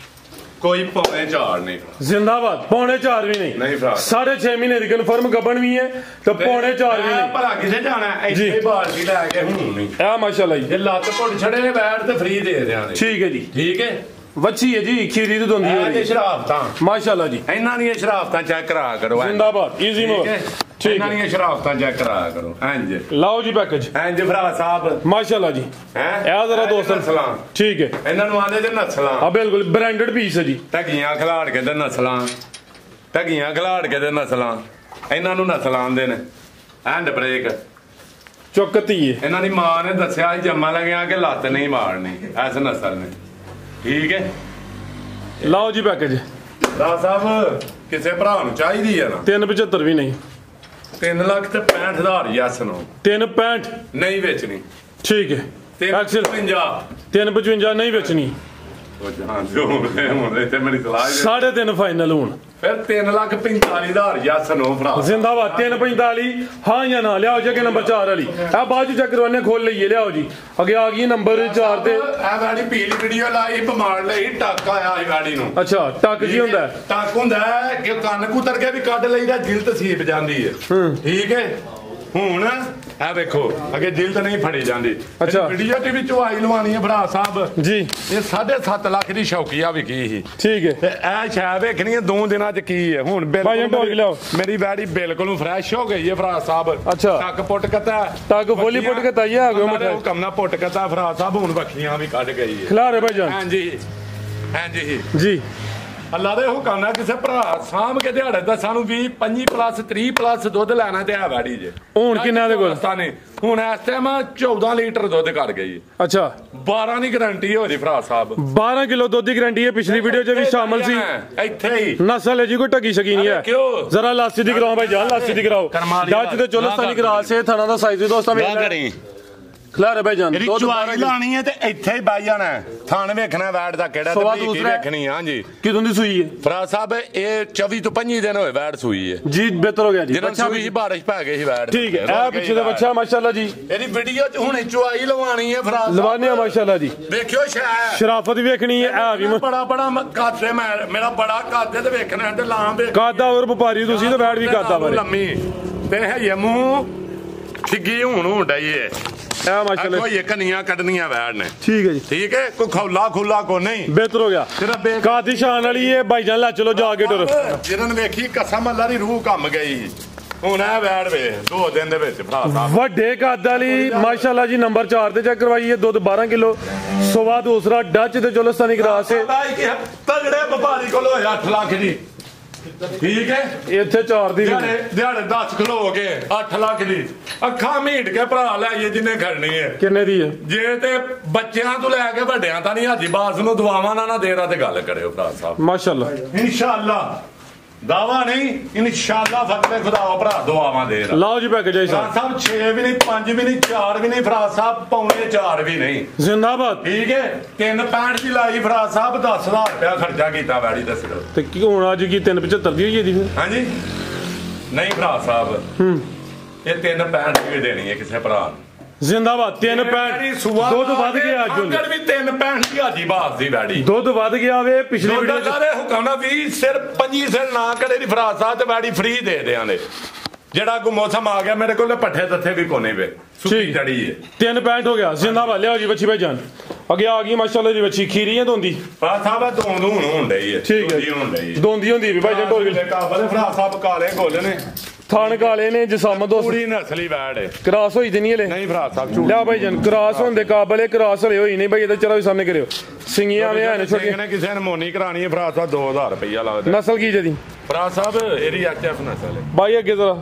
ਕੋਈ ਪੌਣੇ 4 ਨਹੀਂ जिंदाबाद पौने 4 भी नहीं भरा 6.5 महीने की कन्फर्म गबन भी है तो पौने 4 भी नहीं ਭਲਾ ਕਿਸੇ ਜਾਣਾ ਇੱਥੇ ਬਾਲਟੀ ਲੈ ਕੇ ਹੁਣ ਨਹੀਂ ਆ ਮਾਸ਼ਾਅੱਲਾ ਜੀ ਜੇ ਲੱਤ ਘੁੱਟ ਛੜੇ ਬੈਠ ਤੇ ਫ੍ਰੀ ਦੇ ਦਿਆਂ ठीक है जी ਠੀਕ ਹੈ ਵੱਛੀ ਹੈ ਜੀ ਖੀਰੀ ਦੀ ਦੁੰਦੀ ਹੋ ਇਹ ਰਹੀ ਤੇ ਸ਼ਰਾਫਤਾਂ ਮਾਸ਼ਾਅੱਲਾ ਜੀ ਇਹਨਾਂ ਦੀਆਂ ਸ਼ਰਾਫਤਾਂ ਚੈੱਕ ਕਰਾ ਕਰੋ ਜ਼ਿੰਦਾਬਾਦ ਈਜ਼ੀ ਮੋਰ ਠੀਕ ਇਹਨਾਂ ਹੈ ਦੀਆਂ ਸ਼ਰਾਫਤਾਂ ਚੈੱਕ ਕਰਾ ਕਰੋ ਇੰਜ ਲਾਓ ਜੀ ਪੈਕੇਜ ਇੰਜ ਭਰਾ ਸਾਹਿਬ ਮਾਸ਼ਾਅੱਲਾ ਜੀ ਹੈ ਇਹ ਜ਼ਰਾ ਦੋਸਤਾਂ ਨਸਲਾਂ ਠੀਕ ਹੈ ਇਹਨਾਂ ਨੂੰ ਆਂਦੇ ਤੇ ਨਸਲਾਂ ਆ ਬਿਲਕੁਲ ਬ੍ਰਾਂਡਡ ਪੀਸ ਹੈ ਜੀ ਢਗੀਆਂ ਖਿਲਾੜ ਕੇ ਤੇ ਨਸਲਾਂ ਢਗੀਆਂ ਖਿਲਾੜ ਕੇ ਤੇ ਨਸਲਾਂ ਇਹਨਾਂ ਨੂੰ ਨਸਲਾਂ ਆਂਦੇ ਨੇ ਹੈਂਡ ਬ੍ਰੇਕ ਚੁੱਕਤੀ ਹੈ ਇਹਨਾਂ ਦੀ ਮਾਂ ਨੇ ਦੱਸਿਆ ਸੀ ਜੰਮਾ ਲੱਗਿਆ ਕਿ ਲੱਤ ਨਹੀਂ ਮਾਰਨੀ ਐਸ ਨਸਲ ਨੇ ਠੀਕ ਹੈ ਲਾਓ ਜੀ ਪੈਕੇਜ ਰਾਜ ਸਾਹਿਬ ਕਿਸੇ ਭਰਾ ਨੂੰ ਚਾਹੀਦੀ ਹੈ ਨਾ 375 ਵੀ ਨਹੀਂ 3,65,000 ਯੈਸ ਨੋ 365 ਨਹੀਂ ਵੇਚਣੀ ਠੀਕ ਹੈ ਐਕਸਲ 3,55 355 ਨਹੀਂ ਵੇਚਣੀ ਉਹ ਜਾਨ ਜੋ ਹੁਣ ਇੱਥੇ ਮੇਰੀ ਸਲਾਹ ਹੈ 3.5 ਫਾਈਨਲ ਹੁਣ ਫਿਰ 3,45,000 ਯੈਸ ਨੋ ਭਰਾ ਜ਼ਿੰਦਾਬਾਦ 345 ਹਾਂ ਜਾਂ ਨਾ ਲਿਆਓ ਜੀ ਅੱਗੇ ਨੰਬਰ 4 ਵਾਲੀ ਆ ਬਾਅਦ ਚ ਚੈੱਕ ਕਰਵਾਨੇ ਖੋਲ ਲਈਏ ਲਿਆਓ ਜੀ ਅੱਗੇ ਆ ਗਈ ਨੰਬਰ 4 ਤੇ ਇਹ ਗਾੜੀ ਪੀਲੀ ਵੀਡੀਓ ਲਾਈ ਬਿਮਾਰ ਲਈ ਟੱਕ ਆਇਆ ਸੀ ਗਾੜੀ ਨੂੰ ਅੱਛਾ ਟੱਕ ਜੀ ਹੁੰਦਾ ਹੈ। ਟੱਕ ਹੁੰਦਾ ਹੈ ਕਿ ਕੰਨ ਕੁਤਰ ਕੇ ਵੀ ਕੱਢ ਲਈਦਾ ਜਿਲਦ ਸੀਪ ਜਾਂਦੀ ਹੈ ਠੀਕ ਹੈ ਹੁਣ ਇਹ ਵੇਖੋ ਅੱਗੇ ਜਿਲਦ ਨਹੀਂ ਫੜੀ ਜਾਂਦੀ ਅੱਛਾ। ਵੀਡੀਓ ਤੇ ਵੀ ਚੁਆਈ ਲਵਾਣੀ ਹੈ ਭਰਾ ਸਾਹਿਬ ਜੀ ਇਹ 7.5 ਲੱਖ ਦੀ ਸ਼ੌਕੀਆ ਵਿਕੀ ਸੀ ਠੀਕ ਹੈ ਤੇ ਇਹ ਸ਼ਾਇਦ ਵੇਖਣੀ ਹੈ 2 ਦਿਨਾਂ ਚ ਕੀ ਹੈ ਹੁਣ ਭਾਈ ਢੋਲ ਕੇ ਲਿਆਓ। ਮੇਰੀ ਬੈੜੀ ਬਿਲਕੁਲ ਫਰੈਸ਼ ਹੋ ਗਈ ਹੈ ਭਰਾ ਸਾਹਿਬ ਅੱਛਾ। ਟੱਕ ਪੁੱਟ ਕਤਾ ਟੱਕ ਫੋਲੀ ਪੁੱਟ ਕੇ ਤਾਈਆ ਆ ਗਿਆ ਉਹ ਕਮਨਾ ਪੁੱਟ ਕਤਾ ਭਰਾ ਸਾਹਿਬ ਹੁਣ ਵੱਖੀਆਂ ਵੀ ਕੱਢ ਗਈ ਹੈ ਖਿਲਾਰੇ ਭਾਈ ਜਾਨ ਹਾਂਜੀ ਹਾਂਜੀ ਜੀ ਅੱਲਾ ਦੇ ਹੁਕਮ ਨਾਲ ਕਿਸੇ ਭਰਾ ਸਾਂਭ ਕੇ ਦਿਹਾੜੇ ਦਾ ਸਾਨੂੰ 20 25 ਪਲੱਸ 30 ਪਲੱਸ ਦੁੱਧ ਲੈਣਾ ਤੇ ਆ ਵਾੜੀ ਜੇ ਹੁਣ ਕਿੰਨਾ ਦੇ ਕੋਲ ਨੇ ਹੁਣ ਇਸ ਟਾਈਮ 14 ਲੀਟਰ ਦੁੱਧ ਕੱਢ ਗਈ ਅੱਛਾ 12 ਦੀ ਗਾਰੰਟੀ ਹੋ ਜੀ ਭਰਾ ਸਾਹਿਬ 12 ਕਿਲੋ ਦੁੱਧ ਦੀ ਗਾਰੰਟੀ ਹੈ ਪਿਛਲੀ ਵੀਡੀਓ 'ਚ ਵੀ ਸ਼ਾਮਲ ਸੀ ਇੱਥੇ ਹੀ ਨਸਲ ਹੈ ਜੀ ਕੋਈ ਟੱਗੀ ਸ਼ਕੀ ਨਹੀਂ ਹੈ ਕਿਉਂ ਜ਼ਰਾ ਲਾਸੀ ਦੀ ਕਰਾਓ ਭਾਈ ਜਾਨ ਲਾਸੀ ਦੀ ਕਰਾਓ ਜੱਜ ਤੇ ਚੋਲਸਤਾਨੀ ਕਰਾ ਸੇ ਥਾਣਾ ਦਾ ਸਾਈਜ਼ ਵੀ ਦੋਸਤਾਂ ਮੇਰੇ ਖਿਲਾਰੇ ਭਾਈ ਜਾਨ ਇਹਦੀ ਚੁਆਈ ਲਾਣੀ ਹੈ ਤੇ ਇੱਥੇ ਹੀ ਬਾਈ ਜਾਣਾ ਥਾਣ ਵੇਖਣਾ ਵੈੜ ਦਾ ਕਿਹੜਾ ਤੇ ਬਰੀਕੀ ਵੇਖਣੀ ਹਾਂਜੀ ਕਿਦੋਂ ਦੀ ਸੂਈ ਹੈ ਭਰਾ ਸਾਹਿਬ ਇਹ 24 ਤੋਂ 25 ਦਿਨ ਹੋਏ ਵੈੜ ਸੂਈ ਹੈ ਜੀ ਬਿਹਤਰ ਹੋ ਗਿਆ ਜੀ ਜਿਹਨਾਂ ਸੂਈ ਸੀ ਬਾਰਿਸ਼ ਪੈ ਗਈ ਸੀ ਵੈੜ ਠੀਕ ਹੈ ਇਹ ਪਿੱਛੇ ਦਾ ਬੱਚਾ ਮਾਸ਼ਾਅੱਲਾ ਜੀ ਇਹਦੀ ਵੀਡੀਓ 'ਚ ਹੁਣੇ ਚੁਆਈ ਲਵਾਣੀ ਹੈ ਭਰਾ ਸਾਹਿਬ ਲਵਾਨੇ ਆ ਮਾਸ਼ਾਅੱਲਾ ਜੀ ਵੇਖਿਓ ਸ਼ਾਇਦ ਸ਼ਰਾਫਤ ਵੇਖਣੀ ਹੈ ਇਹ ਵੀ ਬੜਾ ਕਾਦੇ ਮੇਰਾ ਬੜਾ ਕਾਦੇ ਤੇ ਵੇਖਣਾ ਤੇ ਲਾਂ ਵੇਖ ਕਾਦਾ ਔਰ ਵਪਾਰੀ ਤੁਸੀਂ ਤੇ ਵੈੜ ਵੀ ਕਾਦਾ ਬਾਰੇ ਲੰਮੀ ਤੇ ਹੈ ਮੂੰਹ ਠਿੱਗੀ ਹੁਣ ਡਈ ਏ ਇਹ ਮਾਸ਼ਾਅੱਲਾ ਕੋਈ ਕਨੀਆਂ ਕੱਢਣੀਆਂ ਵੈੜ ਨੇ ਠੀਕ ਹੈ ਜੀ ਠੀਕ ਹੈ ਕੋਈ ਖੌਲਾ ਖੁੱਲਾ ਕੋ ਨਹੀਂ ਬਿਹਤਰ ਹੋ ਗਿਆ ਸਿਰਫ ਕਾਦੀ ਸ਼ਾਨ ਵਾਲੀ ਹੈ ਭਾਈ ਜਾਨ ਲੈ ਚਲੋ ਜਾ ਕੇ ਟੁਰ ਜਿਹਨਾਂ ਨੇ ਵੇਖੀ ਕਸਮ ਅੱਲਾ ਦੀ ਰੂਹ ਕੰਮ ਗਈ ਹੁਣ ਇਹ ਵੈੜ ਵੇ 2 ਦਿਨ ਦੇ ਵਿੱਚ ਭਰਾ ਸਾਹਿਬ ਵੱਡੇ ਕੱਦ ਵਾਲੀ ਮਾਸ਼ਾਅੱਲਾ ਜੀ ਨੰਬਰ 4 ਤੇ ਚੈੱਕ ਕਰਵਾਈ ਹੈ ਦੁੱਧ 12 ਕਿਲੋ ਸਵਾ ਦੂਸਰਾ ਡੱਚ ਤੇ ਚੋਲਸਤਾਨੀ ਕਰਾਸ ਹੈ ਤਗੜੇ ਵਪਾਰੀ ਕੋਲ ਹੋਇਆ 8 ਲੱਖ ਦੀ ਠੀਕ ਹੈ ਇੱਥੇ 4 ਦੀ ਦਿਹਾੜੇ 10 ਕਿਲੋ ਹੋ ਗਏ 8 ਲੱਖ ਦੀ ਅੱਖਾਂ ਮੀਟ ਕੇ ਭਰਾ ਲੈ ਜਿੰਨੇ ਖੜਨੀ ਹੈ ਕਿੰਨੇ ਦੀ ਹੈ ਜੇ ਤੇ ਬੱਚਿਆਂ ਤੋਂ ਲੈ ਕੇ ਵੱਡਿਆਂ ਤਾਂ ਨਹੀਂ ਹਾਜੀ ਬਾਸ ਨੂੰ ਦੁਆਵਾਂ ਨਾ ਦੇਰਾ ਤੇ ਗੱਲ ਕਰਿਓ ਭਰਾ ਸਾਹਿਬ ਮਾਸ਼ਾਅੱਲਾ ਇਨਸ਼ਾਅੱਲਾ ਦਾਵਾ ਨਹੀਂ ਇਨਸ਼ਾਅੱਲਾ ਫਤਿਹ ਖੁਦਾ ਭਰਾ ਦੁਆਵਾਂ ਦੇ ਰਹਾ ਲਾਓ ਜੀ ਪੈਕੇਜ ਆਈ ਭਰਾ ਸਾਹਿਬ 6 ਵੀ ਨਹੀਂ 5 ਵੀ ਨਹੀਂ 4 ਵੀ ਨਹੀਂ ਭਰਾ ਸਾਹਿਬ ਪੌਣੇ 4 ਵੀ ਨਹੀਂ ਜ਼ਿੰਦਾਬਾਦ ਠੀਕ ਹੈ 365 ਦੀ ਲਾਈ ਭਰਾ ਸਾਹਿਬ 10,000 ਰੁਪਇਆ ਖਰਚਾ ਕੀਤਾ ਵੈੜੀ ਦੱਸੋ ਤੇ ਕੀ ਹੁਣ ਅੱਜ ਕੀ 375 ਦੀ ਹੋਈ ਇਹਦੀ ਫਿਰ ਹਾਂਜੀ ਨਹੀਂ ਭਰਾ ਸਾਹਿਬ ਇਹ 365 ਦੀ ਵੀ ਦੇਣੀ ਹੈ ਕਿਸੇ ਭਰਾ ਨੂੰ ਜ਼ਿੰਦਾਬਾਦ 365 ਦੁੱਧ ਵੱਧ ਗਿਆ ਅੱਜ ਅੰਕਲ ਵੀ 365 ਦੀ ਹਾਜੀ ਬਾਸ ਦੀ ਵੈੜੀ ਦੁੱਧ ਵੱਧ ਗਿਆ ਵੇ ਪਿਛਲੀ ਵੀਡੀਓ ਚ ਦੇ ਹੁਕਮ ਨਾਲ 20 ਸਿਰ 25 ਸਿਰ ਨਾ ਕਰੇ ਦੀ ਫਰਾਜ਼ ਸਾਹਿਬ ਤੇ ਵੈੜੀ ਫ੍ਰੀ ਦੇ ਦਿਆਂਗੇ ਜਿਹੜਾ ਕੋ ਮੌਸਮ ਆ ਗਿਆ ਮੇਰੇ ਕੋਲ ਪੱਠੇ ਤੱਥੇ ਵੀ ਕੋਨੇ ਵੇ ਸੁੱਕੀ ਜੜੀ ਹੈ 365 ਹੋ ਗਿਆ ਜ਼ਿੰਦਾਬਾਦ ਲਿਆਓ ਜੀ ਬੱਚੀ ਭਾਈ ਜਾਨ ਅੱਗੇ ਆ ਗਈ ਮਾਸ਼ਾਅੱਲਾ ਜੀ ਬੱਚੀ ਖੀਰੀਆਂ ਦੋਂਦੀ ਫਰਾਜ਼ ਸਾਹਿਬ ਦੋਂਦੂ ਹੁਣ ਡਈ ਹੈ ਠੀਕ ਹੈ ਦੋਂਦੀ ਹੁੰਦੀ ਵੀ ਭਾਈ ਜਾਨ ਢੋਲ ਕੇ ਕਾਬਲ ਫਰਾਜ਼ ਸਾਹਿਬ ਕਾਲੇ ਗੋਲ ਨੇ ਥਾਣ ਕਾਲੇ ਨੇ ਜਸਮ ਦੋਸਤ ਪੂਰੀ ਨਸਲੀ ਵੈੜ ਹੈ ਕ੍ਰਾਸ ਹੋਈ ਤੇ ਨਹੀਂ ਹਲੇ ਨਹੀਂ ਫਰਾਜ਼ ਸਾਹਿਬ ਝੂਠ ਲਿਆ ਭਾਈ ਜਾਨ ਕ੍ਰਾਸ ਹੋਣ ਦੇ ਕਾਬਲ ਹੈ ਕ੍ਰਾਸ ਹਲੇ ਹੋਈ ਨਹੀਂ ਭਾਈ ਇਹਦਾ ਚਲੋ ਸਾਹਮਣੇ ਕਰਿਓ ਸਿੰਗੀਆਂ ਵੇ ਹਨ ਛੋਟੀਆਂ ਕਿਸੇ ਨੇ ਮੋਨੀ ਕਰਾਣੀ ਹੈ ਫਰਾਜ਼ ਸਾਹਿਬ 2000 ਰੁਪਇਆ ਲੱਗਦਾ ਨਸਲ ਕੀ ਜਦੀ ਫਰਾਜ਼ ਸਾਹਿਬ ਇਹਦੀ ਐਚਐਫ ਨਸਲ ਹੈ ਭਾਈ ਅੱਗੇ ਜ਼ਰਾ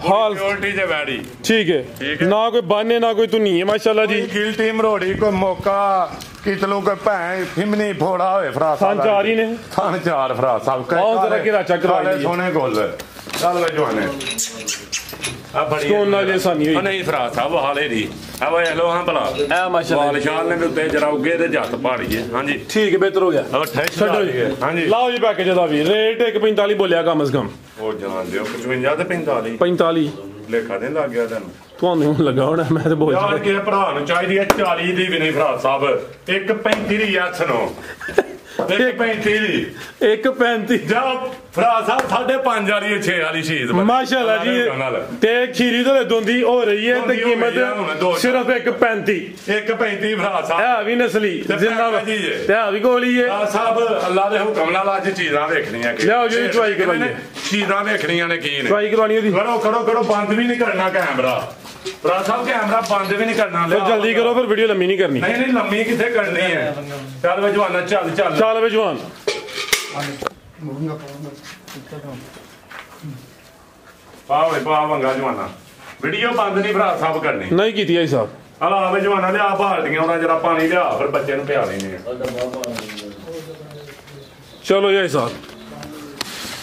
ਹਾਲ ਪਿਓਰਟੀ ਤੇ ਵੈੜੀ ਠੀਕ ਹੈ ਨਾ ਕੋਈ ਬਾਨੇ ਨਾ ਕੋਈ ਧੁਨੀ ਹੈ ਮਾਸ਼ਾਅੱਲਾ ਜੀ ਗਿਲਟੀ ਮਰੋੜੀ ਕੋਈ ਮੌਕਾ ਕਿਤਲੋਂ ਕੋਈ ਭੈਣ ਫਿਮਨੀ ਫੋੜਾ ਹੋਏ ਫਰਾਜ਼ ਸਾਹਿਬ ਥਾਂ ਚਾਰ ਹੀ ਨੇ ਥਾਂ ਚਾਰ ਫਰਾਜ਼ ਸਾਹਿਬ ਆਹ ਜ਼ਰਾ ਕਿਹੜਾ ਚੱਕ ਕਰਵਾਈ ਸੋਹਣੇ ਗੋਲ ਚੱਲ ਵੇ ਜਵਾਨੇ ਆ ਬੜੀ ਸੋਨ ਨਾਲ ਜੇ ਸਾਨੀ ਹੋਈ ਨਹੀਂ ਫਰਾਜ਼ ਸਾਹਿਬ ਹਾਲੇ ਦੀ ਆ ਵੇ ਲੋ ਹਾਂ ਭਲਾ ਐ ਮਾਸ਼ਾਅੱਲਾ ਵਾਲ ਸ਼ਾਲ ਨੇ ਵੀ ਉੱਤੇ ਜਰਾ ਉੱਗੇ ਤੇ ਜੱਟ ਪਾੜੀਏ ਹਾਂਜੀ ਠੀਕ ਹੈ ਬਿਹਤਰ ਹੋ ਗਿਆ ਛੱਡੋ ਜੀ ਹਾਂਜੀ ਲਾਓ ਜੀ ਪੈਕੇਜ ਦਾ ਵੀ ਰੇਟ 145 ਬੋਲਿਆ ਕਮ ਅਸ ਕਮ ਉਹ ਜਾਣ ਦਿਓ 55 ਤੇ 45 45 ਲੇਖਾ ਨਹੀਂ ਲੱਗ ਗਿਆ ਤੈਨੂੰ ਤੁਹਾਨੂੰ ਲੱਗਾ ਹੋਣਾ ਮੈਂ ਤੇ ਬੋਲ ਯਾਰ ਕਿਸੇ ਭਰਾ ਨੂੰ ਚਾਹੀਦੀ ਹੈ 40 ਦੀ ਵੀ ਨਹੀਂ ਫਰਾਜ਼ ਸਾਹਿਬ 1.35 ਦੀ ਯੈਸ ਨੋ 1.35 ਦੀ 1.35 ਜਾ ਭਰਾ ਸਾਹਿਬ 5.5 ਵਾਲੀ 6 ਵਾਲੀ ਸ਼ੀਜ਼ ਮਾਸ਼ਾਅੱਲਾ ਜੀ ਤੇ ਖੀਰੀ ਤੋਂ ਦੁੰਦੀ ਹੋ ਰਹੀ ਹੈ ਤੇ ਕੀਮਤ ਸਿਰਫ 1.35 1.35 ਭਰਾ ਸਾਹਿਬ ਹੈ ਵੀ ਨਸਲੀ ਜ਼ਿੰਦਾਬਾਦ ਤੇ ਹੈ ਵੀ ਗੋਲੀ ਹੈ ਭਰਾ ਸਾਹਿਬ ਅੱਲਾ ਦੇ ਹੁਕਮ ਨਾਲ ਅੱਜ ਚੀਜ਼ਾਂ ਵੇਖਣੀਆਂ ਲਿਆਓ ਜੀ ਚੁਆਈ ਕਰਵਾਈਏ ਚੀਜ਼ਾਂ ਵੇਖਣੀਆਂ ਨੇ ਕੀ ਨੇ ਚੁਆਈ ਕਰਵਾਣੀ ਉਹਦੀ ਕਰੋ ਬੰਦ ਵੀ ਨਹੀਂ ਕਰਨਾ ਕੈਮਰਾ ਭਰਾ ਸਾਹਿਬ ਕੈਮਰਾ ਬੰਦ ਵੀ ਨਹੀਂ ਕਰਨਾ ਜਲਦੀ ਕਰੋ ਫਿਰ ਵੀਡੀਓ ਲੰਮੀ ਨਹੀਂ ਕਰਨੀ ਨਹੀਂ ਲੰਮੀ ਕਿੱਥੇ ਕਰਨੀ ਹੈ ਚੱਲ ਵੇ ਜਵਾਨਾ ਚੱਲ ਵੇ ਜਵਾਨ ਪਾ ਵੰਗਾ ਜਵਾਨਾ ਵੀਡੀਓ ਬੰਦ ਨਹੀਂ ਭਰਾ ਸਾਹਿਬ ਕਰਨੀ ਨਹੀਂ ਕੀਤੀ ਆਈ ਸਾਹਿਬ ਹਲਾ ਵੇ ਜਵਾਨਾ ਲਿਆ ਬਾਲਟੀਆਂ ਉਹਨਾਂ ਜਰਾ ਪਾਣੀ ਲਿਆ ਫਿਰ ਬੱਚੇ ਨੂੰ ਪਿਆ ਲੈਣੇ ਚਲੋ ਜੀ ਸਾਹਿਬ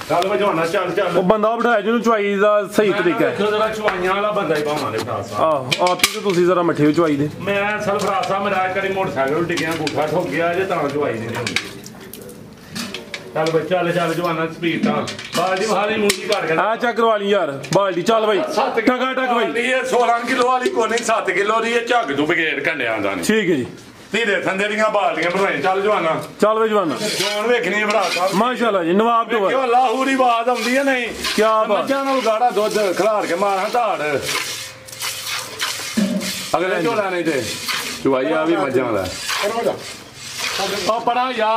ਚੱਲ ਵੇ ਜਵਾਨਾ ਚੱਲ ਉਹ ਬੰਦਾ ਬਿਠਾਇਆ ਜਿਹਨੂੰ ਚੁਆਈ ਦਾ ਸਹੀ ਤਰੀਕਾ ਹੈ ਜਰਾ ਚੁਆਈਆਂ ਵਾਲਾ ਬੰਦਾ ਹੀ ਭਾਵਾਂ ਨੇ ਭਰਾ ਸਾਹਿਬ ਆਪ ਹੀ ਤੁਸੀਂ ਜ਼ਰਾ ਮੱਠੇ ਵਿੱਚ ਚੁਆਈ ਦੇ ਮੈਂ ਸਰ ਭਰਾ ਸਾਹਿਬ ਮੇਰਾ ਕਰੀ ਮੋਟਰਸਾਈਕਲ ਡਿੱਗਿਆ ਗੂਠਾ ਠੋਕ ਗਿਆ ਜੇ ਤਾਂ ਚੁਆਈ ਨਹੀਂ ਹੁੰਦੀ ਚੱਲ ਬਈ ਚੱਲ ਜਵਾਨਾ ਸਪੀਡ ਤਾਂ ਬਾਲਟੀ ਹਾਲੀ ਮੂੰਗੀ ਘੜ ਕੇ ਆ ਚੱਕ ਕਰਵਾ ਲਈ ਯਾਰ ਬਾਲਟੀ ਚੱਲ ਬਈ ਟਕਾ ਟਕ ਬਈ ਇਹ 16 ਕਿਲੋ ਵਾਲੀ ਕੋਨੀ 7 ਕਿਲੋ ਦੀ ਇਹ ਝੱਗ ਤੋਂ ਬਗੈਰ ਘੰਡਿਆਂ ਦਾ ਨਹੀਂ ਠੀਕ ਹੈ ਜੀ ਧੀਰੇ ਥੰਦੇ ਦੀਆਂ ਬਾਲਟੀਆਂ ਬਣਾਈ ਚੱਲ ਜਵਾਨਾ ਚੱਲ ਵੇ ਜਵਾਨਾ ਜੋਨ ਵੇਖਣੀ ਭਰਾ ਸਾਹਿਬ ਮਾਸ਼ਾਅੱਲਾ ਜੀ ਨਵਾਬ ਤੋਂ ਕਿਉਂ ਲਾਹੌਰੀ ਆਵਾਜ਼ ਆਉਂਦੀ ਹੈ ਨਹੀਂ ਕੀ ਬਾਤ ਮੱਝਾਂ ਨਾਲ ਗਾੜਾ ਦੁੱਧ ਖਿਲਾਰ ਕੇ ਮਾਰਾਂ ਧਾੜ ਅਗਲੇ ਝੋਲਾ ਨਹੀਂ ਤੇ ਚੁਆਈ ਆ ਵੀ ਮੱਝਾਂ ਦਾ ਉਹ ਪੜਾ ਜਾ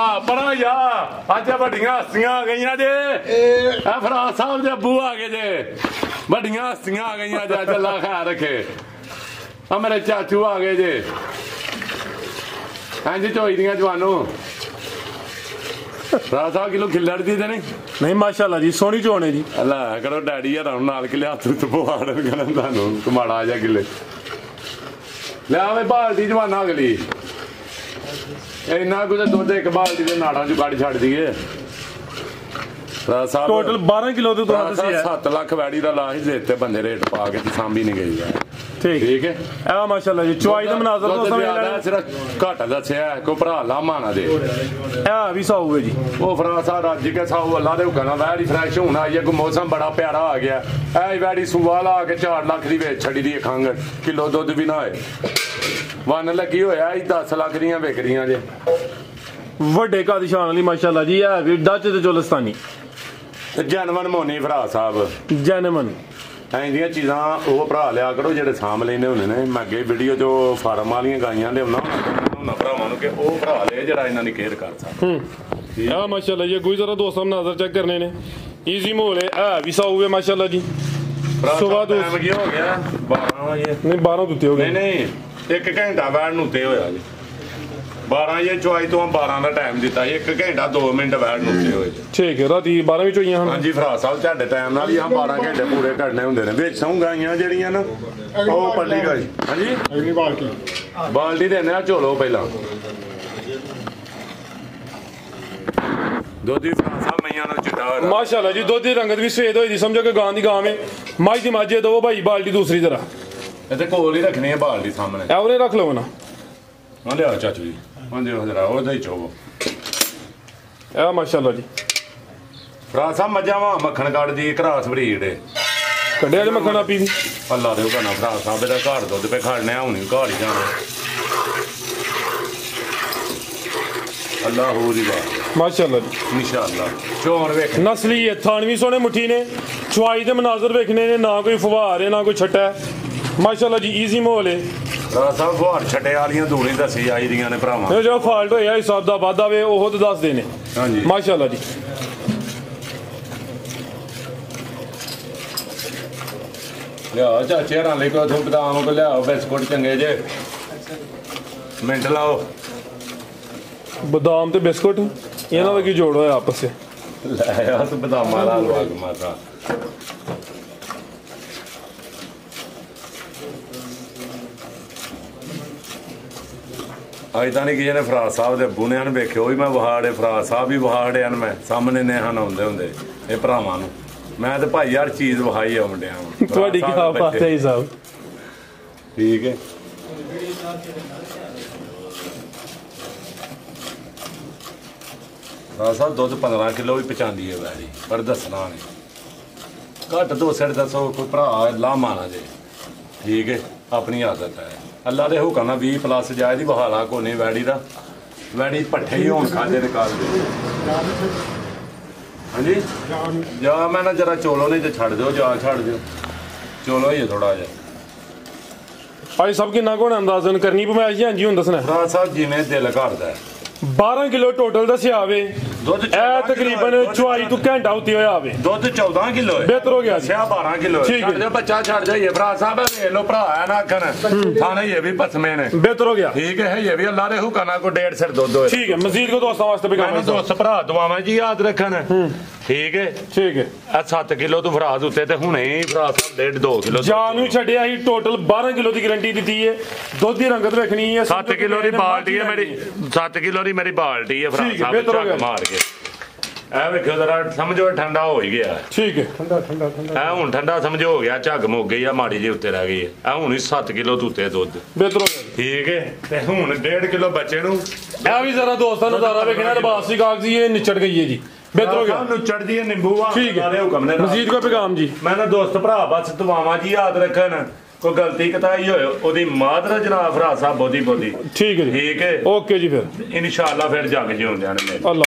ਅੱਜ ਵੱਡੀਆਂ ਹਸਤੀਆਂ ਆ ਗਈਆਂ ਜੇ ਇਹ ਫਰਾ ਸਾਹਿਬ ਦੇ ਅੱਬੂ ਆ ਗਏ ਜੇ ਵੱਡੀਆਂ ਹਸਤੀਆਂ ਆ ਗਈਆਂ ਜੇ ਅੱਲਾ ਖੈਰ ਰੱਖੇ ਆ ਮੇਰੇ ਚਾਚੂ ਆ ਗਏ ਜੇ ਹਾਂਜੀ ਝੋਈ ਦੀਆਂ ਜਵਾਨੋ ਫਰਾ ਸਾਹਿਬ ਕਿਲੋ ਖਿੱਲੜਦੀ ਤੇ ਨਹੀਂ ਮਾਸ਼ਾਅੱਲਾ ਜੀ ਸੋਹਣੀ ਚੋਣ ਹੈ ਜੀ ਅੱਲਾ ਕਰੋ ਡੈਡੀ ਯਾਰ ਨਾਲ ਕਿਲੇ ਹੱਥ ਤੋਂ ਪਵਾੜ ਕਰਨ ਤੁਹਾਨੂੰ ਕਮਾੜਾ ਆ ਜਾ ਕਿਲੇ ਲੈ ਆਵੇ ਬਾਲਟੀ ਜਵਾਨਾ ਅਗਲੀ ਇੰਨਾ ਕੁਝ ਦੁੱਧ ਇੱਕ ਬਾਲਟੀ ਦੇ ਨਾੜਾਂ ਚੋਂ ਕੱਢ ਛੱਡ ਦਈਏ ਟੋਟਲ 12 ਕਿਲੋ ਤੋਂ ਤੁਸੀਂ 7 ਲੱਖ ਵੈੜੀ ਦਾ ਲਾਸ਼ ਦਿੱਤੇ ਬੰਦੇ ਰੇਟ ਪਾ ਕੇ ਤੇ ਸਾਂਭੀ ਨਹੀਂ ਗਈ ਹੈ ਠੀਕ ਹੈ ਆ ਮਾਸ਼ਾਅੱਲਾ ਜੀ ਚੁਆਈ ਦਾ ਮਨਾਜ਼ਰ ਤੋਂ ਸਮਝ ਲੈਣਾ ਸਿਰਫ ਘੱਟ ਦੱਸਿਆ ਕੋ ਭਰਾ ਲਾਮਾ ਨਾ ਦੇ ਆ ਵੀ ਸਾਊ ਹੈ ਜੀ ਉਹ ਫਰਾ ਸਾਹਿਬ ਰੱਜ ਕੇ ਸਾਊ ਅੱਲਾ ਦੇ ਹੁਕਮ ਨਾਲ ਵੈੜੀ ਫਰੈਸ਼ ਹੋਣ ਆਈ ਹੈ ਕੋ ਮੌਸਮ ਬੜਾ ਪਿਆਰਾ ਆ ਗਿਆ ਐ ਵੈੜੀ ਸੂਆ ਲਾ ਕੇ 4 ਲੱਖ ਦੀ ਵੇਚ ਛੱਡੀ ਦੀ ਖੰਗ ਕਿਲੋ ਦੁੱਧ ਵੀ ਨਾ ਹੋਏ ਵਨ ਲੱਗੀ ਹੋਇਆ 10 ਲੱਖ ਦੀਆਂ ਵਿਕ ਰਹੀਆਂ ਜੇ ਵੱਡੇ ਕਾਦੀ ਸ਼ਾਨ ਵਾਲੀ ਮਾਸ਼ਾਅੱਲਾ ਜੀ ਹੈ ਵੀ ਡੱਚ ਤੇ ਚੋਲਸਤਾਨੀ ਜਨਮਨ ਮੋਨੀ ਭਰਾ ਸਾਹਿਬ ਜਨਮਨ ਐਂਦੀਆਂ ਚੀਜ਼ਾਂ ਉਹ ਭਰਾ ਲਿਆ ਕਰੋ ਜਿਹੜੇ ਸਾਂਭ ਲੈਂਦੇ ਹੁੰਦੇ ਨੇ ਮੈਂ ਅੱਗੇ ਵੀਡੀਓ ਜੋ ਫਾਰਮ ਵਾਲੀਆਂ ਗਾਈਆਂ ਦੇ ਉਹਨਾਂ ਭਰਾਵਾਂ ਨੂੰ ਕਿ ਉਹ ਭਰਾ ਲੈ ਜਿਹੜਾ ਇਹਨਾਂ ਦੀ ਕੇਅਰ ਕਰ ਸਕਦਾ ਆ ਮਾਸ਼ਾਅੱਲਾ ਜੀ ਕੋਈ ਜ਼ਰਾ ਦੋਸਤਾਂ ਨੂੰ ਨਜ਼ਰ ਚੈੱਕ ਕਰਨੇ ਨੇ ਈਜ਼ੀ ਮੋਲ ਹੈ ਆ ਵੀ ਸਾਊ ਹੈ ਮਾਸ਼ਾਅੱਲਾ ਜੀ ਸੁਬਾਹ ਤੋਂ ਟਾਈਮ ਕੀ ਹੋ ਗਿਆ 12 ਵਜੇ ਨਹੀਂ 12 ਦੁੱਤੇ ਹੋ ਗਏ ਨਹੀਂ 1 ਘੰਟਾ ਬੈਠ ਨੂੰ ਤੇ ਹੋਇਆ ਜੀ 12 ਵਜੇ ਚੁਆਈ ਤੋਂ 12 ਦਾ ਟਾਈਮ ਦਿੱਤਾ 1 ਘੰਟਾ 2 ਮਿੰਟ ਬੈਠ ਨੂੰ ਤੇ ਹੋਏ ਠੀਕ ਹੈ ਰਾਤੀ 12 ਵਿੱਚ ਹੋਈਆਂ ਹਨ ਹਾਂਜੀ ਫਰਾ ਸਾਹਿਬ ਤੁਹਾਡੇ ਟਾਈਮ ਨਾਲ ਹੀ ਆ 12 ਘੰਟੇ ਪੂਰੇ ਕਰਨੇ ਹੁੰਦੇ ਨੇ ਵਿੱਚ ਸੌਂ ਗਾਈਆਂ ਜਿਹੜੀਆਂ ਨਾ ਉਹ ਪੱਲੀ ਗਾਈ ਹਾਂਜੀ ਅਗਲੀ ਬਾਲਟੀ ਦੇਣੇ ਆ ਝੋਲੋ ਪਹਿਲਾਂ ਦੋਦੀ ਫਰਾ ਸਾਹਿਬ ਮਈਆਂ ਨਾਲ ਚਿੱਟਾ ਮਾਸ਼ਾਅੱਲਾ ਜੀ ਦੁੱਧ ਦੀ ਰੰਗਤ ਵੀ ਸਵੇਦ ਹੋਈ ਦੀ ਸਮਝੋ ਕਿ ਗਾਂ ਦੀ ਗਾਂ ਵੇ ਮਾਝ ਦੀ ਮਾਝੇ ਦੋ ਭਾਈ ਬਾਲਟੀ ਦੂਸਰੀ ਤਰ੍ਹਾਂ ਇੱਥੇ ਕੋਲ ਹੀ ਰੱਖਣੀ ਹੈ ਬਾਲਟੀ ਸਾਹਮਣੇ ਐਵਰੇ ਰੱਖ ਲਓ ਨਾ ਹਾਂ ਲਿਆ ਚਾਚੂ ਜੀ ਹਾਂ ਦਿਓ ਜਰਾ ਉਹਦਾ ਹੀ ਚੋਵੋ ਇਹ ਮਾਸ਼ਾਅੱਲਾ ਜੀ ਫਰਾ ਸਾਹਿਬ ਮੱਝਾਂ ਵਾ ਮੱਖਣ ਕੱਢਦੀ ਘਰਾਸ ਬਰੀਡ ਏ ਕੱਢਿਆ ਜੇ ਮੱਖਣ ਆਪੀ ਵੀ ਅੱਲਾ ਦੇ ਹੁਕਮ ਨਾਲ ਫਰਾ ਸਾਹਿਬ ਦਾ ਘਰ ਦੁੱਧ ਪੇ ਖੜਨੇ ਹੁਣੀ ਘਰ ਹੀ ਜਾਣਾ ਅੱਲਾ ਹੋ ਦੀ ਬਾਤ ਮਾਸ਼ਾਅੱਲਾ ਜੀ ਇਨਸ਼ਾਅੱਲਾ ਚੋਣ ਵੇਖ ਨਸਲੀ ਹੈ ਥਾਨਵੀ ਸੋਹਣੇ ਮੁੱਠੀ ਨੇ ਚੁਆਈ ਦੇ ਮਨਾਜ਼ਰ ਵੇਖਣੇ ਨੇ ਨਾ ਕੋਈ ਫੁਹਾਰ ਹੈ ਨਾ ਕੋਈ ਛੱਟਾ ਮਾਸ਼ਾਅੱਲਾ ਜੀ ਈਜ਼ੀ ਮਾਹੌਲ ਹੈ ਫਰਾ ਸਾਹਿਬ ਫੁਹਾਰ ਛੱਟੇ ਵਾਲੀਆਂ ਦੂਣੀ ਦੱਸੀ ਆਈ ਦੀਆਂ ਨੇ ਭਰਾਵਾਂ ਇਹ ਜੋ ਫਾਲਟ ਹੋਇਆ ਹਿਸਾਬ ਦਾ ਵਾਧਾ ਵੇ ਉਹ ਤੇ ਦੱਸਦੇ ਨੇ ਹਾਂਜੀ ਮਾਸ਼ਾਅੱਲਾ ਜੀ ਲਿਆ ਚਾਚੇ ਹਰਾਂ ਲਈ ਕੋਈ ਬਦਾਮ ਕੋ ਲਿਆਓ ਬਿਸਕੁਟ ਚੰਗੇ ਜੇ ਮਿੰਟ ਲਾਓ ਬਦਾਮ ਤੇ ਬਿਸਕੁਟ ਇਹਨਾਂ ਦਾ ਕੀ ਜੋੜ ਹੋਇਆ ਆਪਸ ਵਿੱਚ ਲੈ ਆ ਤੂੰ ਬਦਾਮਾਂ ਦਾ ਹਲਵਾ ਮਾਤਾ ਅੱਜ ਤਾਂ ਨਹੀਂ ਕਿਸੇ ਨੇ ਫਰਾਜ਼ ਸਾਹਿਬ ਦੇ ਬੁਨਿਆਂ ਨੂੰ ਵੇਖਿਓ ਵੀ ਮੈਂ ਵਹਾੜੇ ਫਰਾਜ਼ ਸਾਹਿਬ ਵੀ ਵਹਾੜੇ ਹਨ ਮੈਂ ਸਾਹਮਣੇ ਨੇਹਾਨ ਆਉਂਦੇ ਹੁੰਦੇ ਇਹ ਭਰਾਵਾਂ ਨੂੰ ਮੈਂ ਤੇ ਭਾਈ ਯਾਰ ਚੀਜ਼ ਵਹਾਈ ਆ ਮੁੰਡਿਆਂ ਨੂੰ ਤੁਹਾਡੀ ਕੀ ਬਾਤ ਹੈ ਸਾਹਿਬ ਠੀਕ ਹੈ ਫਰਾਜ਼ ਸਾਹਿਬ ਦੁੱਧ 15 ਕਿਲੋ ਵੀ ਪਹੁੰਚਾਉਂਦੀ ਹੈ ਵੈਰੀ ਪਰ ਦੱਸਣਾ ਨਹੀਂ ਘੱਟ 2.5 ਕੋਈ ਭਰਾ ਲਾਮਾ ਨਾ ਜੇ ਠੀਕ ਹੈ ਆਪਣੀ ਆਦਤ ਹੈ ਅੱਲਾ ਦੇ ਹੁਕਮ ਨਾਲ 20 ਪਲੱਸ ਜਾਏ ਦੀ ਬਹਾਲਾ ਕੋਨੇ ਵੈੜੀ ਦਾ ਵੈਣੀ ਪੱਠੇ ਹੀ ਹੋਣ ਖਾਦੇ ਨਿਕਾਲ ਦੇ ਹਾਂਜੀ ਜਾ ਮੈਂ ਨਾ ਜਰਾ ਚੋਲੋ ਨਹੀਂ ਤੇ ਛੱਡ ਦਿਓ ਜਾ ਛੱਡ ਦਿਓ ਚੋਲੋ ਹੀ ਥੋੜਾ ਜਿਹਾ ਭਾਈ ਸਾਹਿਬ ਕਿੰਨਾ ਕੋਣ ਅੰਦਾਜ਼ਨ ਕਰਨੀ ਪਮੈਸ਼ ਜੀ ਹਾਂਜੀ ਹੁਣ ਦੱਸਣਾ ਭਰਾ ਸਾਹਿਬ ਜਿਵੇਂ ਦਿਲ ਕਰਦਾ 12 ਕਿਲੋ ਟੋਟਲ ਦੱਸਿਆ ਆਵੇ ਦੁੱਧ ਇਹ ਤਕਰੀਬਨ 24 ਤੋਂ ਘੰਟਾ ਉੱਤੇ ਹੋਇਆ ਆਵੇ ਦੁੱਧ 14 ਕਿਲੋ ਹੈ ਬਿਹਤਰ ਹੋ ਗਿਆ ਜੀ 12 ਕਿਲੋ ਠੀਕ ਹੈ ਛੱਡ ਦਿਓ ਬੱਚਾ ਛੱਡ ਜਾਈਏ ਭਰਾ ਸਾਹਿਬ ਵੇਖ ਲੋ ਭਰਾ ਹੈ ਨਾ ਆਖਣ ਥਾਣੇ ਇਹ ਵੀ ਪਸਮੇ ਨੇ ਬਿਹਤਰ ਹੋ ਗਿਆ ਠੀਕ ਹੈ ਇਹ ਵੀ ਅੱਲਾ ਦੇ ਹੁਕਮ ਕੋ 1.5 ਸਿਰ ਦੁੱਧ ਹੋਏ ਠੀਕ ਹੈ ਮਜ਼ੀਦ ਕੋ ਦੋਸਤਾਂ ਵਾਸਤੇ ਵੀ ਮੈਨੂੰ ਦੋਸਤ ਭਰਾ ਦੁਆਵਾਂ ਜੀ ਯਾਦ ਰੱਖਣ ਠੀਕ ਹੈ ਠੀਕ ਹੈ ਆ 7 ਕਿਲੋ ਤੂੰ ਫਰਾਜ਼ ਉੱਤੇ ਤੇ ਹੁਣੇ ਹੀ ਭਰਾ ਸਾਹਿਬ 1.5 2 ਕਿਲੋ ਜਾਨ ਨੂੰ ਛੱਡਿਆ ਸੀ ਟੋਟਲ 12 ਕਿਲੋ ਦੀ ਗਾਰੰਟੀ ਦਿੱਤੀ ਹੈ ਦੁੱਧ ਦੀ ਰੰਗਤ ਵੇਖਣੀ ਹੈ 7 ਕਿਲੋ ਦੀ ਬਾਲਟੀ ਹੈ ਮੇਰੀ 7 ਕਿਲੋ ਦੀ ਮੇਰੀ ਬਾਲਟੀ ਹੈ ਭਰਾ ਸਾਹਿਬ ਝੱਗ ਮਾਰ ਕੇ ਐ ਵੇਖੋ ਜਰਾ ਸਮਝੋ ਠੰਡਾ ਹੋ ਹੀ ਗਿਆ ਠੀਕ ਹੈ ਐ ਹੁਣ ਠੰਡਾ ਸਮਝੋ ਹੋ ਗਿਆ ਝੱਗ ਮੁੱਕ ਗਈ ਆ ਮਾੜੀ ਜੀ ਉੱਤੇ ਰਹਿ ਗਈ ਐ ਹੁਣ ਹੀ 7 ਕਿਲੋ ਉੱਤੇ ਦੁੱਧ ਬਿਹਤਰ ਹੋ ਗਿਆ ਠੀਕ ਹੈ ਤੇ ਹੁਣ 1.5 ਕਿਲੋ ਬੱਚੇ ਨੂੰ ਇਹ ਵੀ ਜ਼ਰਾ ਦੋਸਤਾਂ ਨੂੰ ਜ਼ਾਰਾ ਵੇਖਣਾ ਰਬਾਸੀ ਕਾਗਜ਼ੀ ਇਹ ਨਿਚੜ ਗਈ ਹੈ ਜੀ ਬਿਹਤਰ ਹੋ ਗਿਆ ਨੂੰ ਚੜਦੀ ਹੈ ਨਿੰਬੂ ਆ ਠੀਕ ਹੈ ਹੁਕਮ ਨੇ ਮਜ਼ੀਦ ਕੋ ਪੈਗਾਮ ਜੀ ਮੈਂ ਨਾ ਦੋਸਤ ਭਰਾ ਬਸ ਦੁਆਵਾਂ ਜੀ ਯਾਦ ਰੱਖਣ ਕੋਈ ਗਲਤੀ ਕਤਾਈ ਹੋਏ ਉਹਦੀ ਮਾਦਰ ਜਨਾਬ ਭਰਾ ਸਾਹਿਬ ਬੋਦੀ ਠੀਕ ਹੈ ਜੀ ਠੀਕ ਹੈ ਓਕੇ ਜੀ ਫਿਰ ਇਨਸ਼ਾਅੱਲਾ ਫਿਰ ਜੱਗ ਜਿਉਂ ਜਾਣ ਮੇਰੇ ਅੱਲਾ